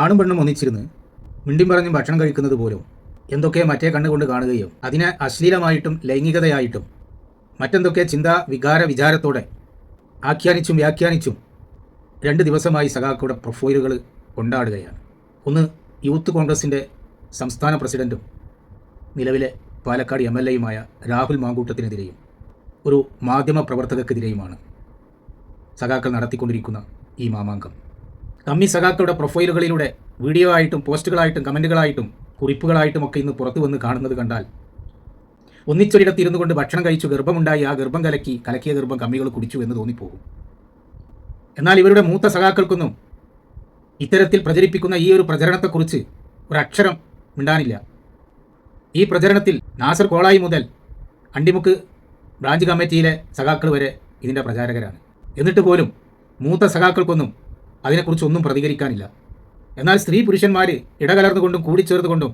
ആണും പെണ്ണും ഒന്നിച്ചിരുന്ന് മിണ്ടിയും പറഞ്ഞും ഭക്ഷണം കഴിക്കുന്നത് പോലും എന്തൊക്കെ മറ്റേ കണ്ണുകൊണ്ട് കാണുകയോ അതിനെ അശ്ലീലമായിട്ടും ലൈംഗികതയായിട്ടും മറ്റെന്തൊക്കെ ചിന്താ വികാര വിചാരത്തോടെ ആഖ്യാനിച്ചും വ്യാഖ്യാനിച്ചും 2 ദിവസമായി സഖാക്കളുടെ പ്രൊഫൈലുകൾ കൊണ്ടാടുകയാണ്. ഒന്ന് യൂത്ത് കോൺഗ്രസിൻ്റെ സംസ്ഥാന പ്രസിഡൻറ്റും നിലവിലെ പാലക്കാട് MLA യുമായ രാഹുൽ മാങ്കൂട്ടത്തിനെതിരെയും ഒരു മാധ്യമ പ്രവർത്തകർക്കെതിരെയുമാണ് സഖാക്കൾ നടത്തിക്കൊണ്ടിരിക്കുന്ന ഈ മാമാങ്കം. കമ്മി സഖാക്കളുടെ പ്രൊഫൈലുകളിലൂടെ വീഡിയോ ആയിട്ടും പോസ്റ്റുകളായിട്ടും കമൻറ്റുകളായിട്ടും കുറിപ്പുകളായിട്ടും ഒക്കെ ഇന്ന് പുറത്തു വന്ന് കാണുന്നത് കണ്ടാൽ ഒന്നിച്ചൊരിടത്തിരുന്നു കൊണ്ട് ഭക്ഷണം കഴിച്ചു ഗർഭമുണ്ടായി ആ ഗർഭം കലക്കിയ ഗർഭം കമ്മികൾ കുടിച്ചു എന്ന് തോന്നിപ്പോകും. എന്നാൽ ഇവരുടെ മൂത്ത സഖാക്കൾക്കൊന്നും ഇത്തരത്തിൽ പ്രചരിപ്പിക്കുന്ന ഈ ഒരു പ്രചരണത്തെക്കുറിച്ച് ഒരക്ഷരം മിണ്ടാനില്ല. ഈ പ്രചരണത്തിൽ നാസർ കോളായി മുതൽ അണ്ടിമുക്ക് ബ്രാഞ്ച് കമ്മിറ്റിയിലെ സഖാക്കൾ വരെ ഇതിൻ്റെ പ്രചാരകരാണ്. എന്നിട്ട് പോലും മൂത്ത സഖാക്കൾക്കൊന്നും അതിനെക്കുറിച്ചൊന്നും പ്രതികരിക്കാനില്ല. എന്നാൽ സ്ത്രീ പുരുഷന്മാർ ഇടകലർന്നുകൊണ്ടും കൂടിച്ചേർന്നുകൊണ്ടും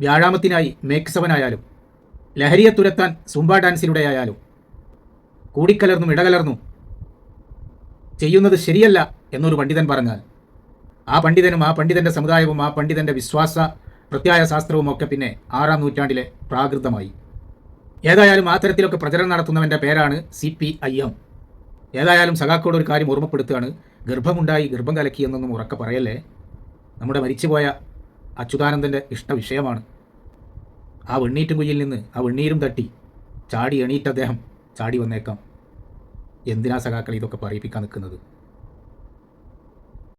വ്യായാമത്തിനായി മേക്സവനായാലും ലഹരിയെ തുരത്താൻ സുംബ ഡാൻസിലൂടെയായാലും കൂടിക്കലർന്നും ഇടകലർന്നും ചെയ്യുന്നത് ശരിയല്ല എന്നൊരു പണ്ഡിതൻ പറഞ്ഞാൽ ആ പണ്ഡിതനും ആ പണ്ഡിതൻ്റെ സമുദായവും ആ പണ്ഡിതൻ്റെ വിശ്വാസ പ്രത്യായ ശാസ്ത്രവും ഒക്കെ പിന്നെ 6-ാം നൂറ്റാണ്ടിലെ പ്രാകൃതമായി. ഏതായാലും ആ തരത്തിലൊക്കെ പ്രചരണം നടത്തുന്നവൻ്റെ പേരാണ് CPIM. ഏതായാലും സഖാക്കളോട് ഒരു കാര്യം ഓർമ്മപ്പെടുത്തുകയാണ്, ഗർഭമുണ്ടായി ഗർഭം കലക്കി എന്നൊന്നും ഉറക്കെ പറയല്ലേ. നമ്മുടെ മരിച്ചുപോയ അച്യുതാനന്ദൻ്റെ ഇഷ്ടവിഷയമാണ്. ആ വെണ്ണീറ്റും കുയ്യിൽ നിന്ന് ആ വെണ്ണീരും തട്ടി ചാടി എണീറ്റ് അദ്ദേഹം ചാടി വന്നേക്കാം. എന്തിനാ സഖാക്കൾ ഇതൊക്കെ പറയിപ്പിക്കാൻ നിൽക്കുന്നത്?